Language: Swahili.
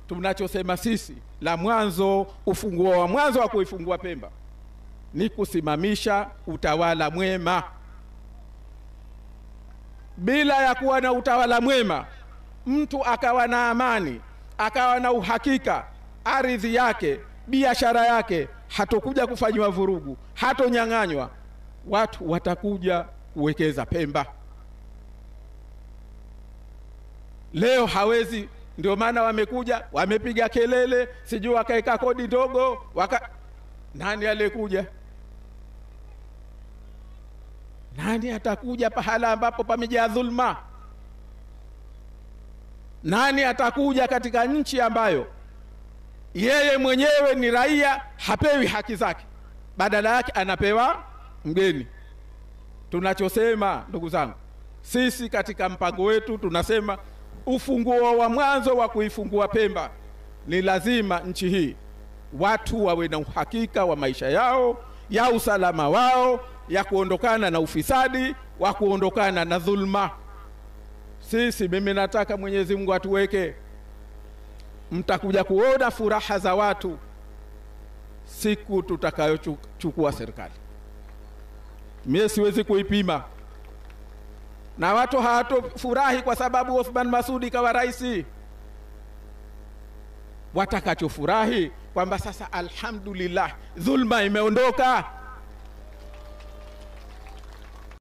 tunachosema sisi la mwanzo, ufunguo wa mwanzo wa kuifungua Pemba ni kusimamisha utawala mwema. Bila ya kuwa na utawala mwema, mtu akawa na amani, akawa na uhakika, ardhi yake, biashara yake hatokuja kufanywa vurugu, hatonyang'anywa, watu watakuja kuwekeza Pemba. Leo hawezi, ndio maana wamekuja, wamepiga kelele, sijui wakaeka kodi ndogo, nani alikuja? Nani atakuja pahala ambapo pamejaa dhulma? Nani atakuja katika nchi ambayo yeye mwenyewe ni raia, hapewi haki zake, badala yake anapewa mgeni? Tunachosema ndugu zangu, sisi katika mpango wetu tunasema ufunguo wa mwanzo wa kuifungua Pemba ni lazima nchi hii watu wawe na uhakika wa maisha yao, ya usalama wao, ya kuondokana na ufisadi, wa kuondokana na dhulma. Mimi nataka Mwenyezi Mungu atuweke, mtakuja kuona furaha za watu siku tutakayochukua serikali. Mimi siwezi kuipima, na watu hawatofurahi kwa sababu Othman Masoud kawa rais. Watakachofurahi kwamba sasa alhamdulillah dhulma imeondoka,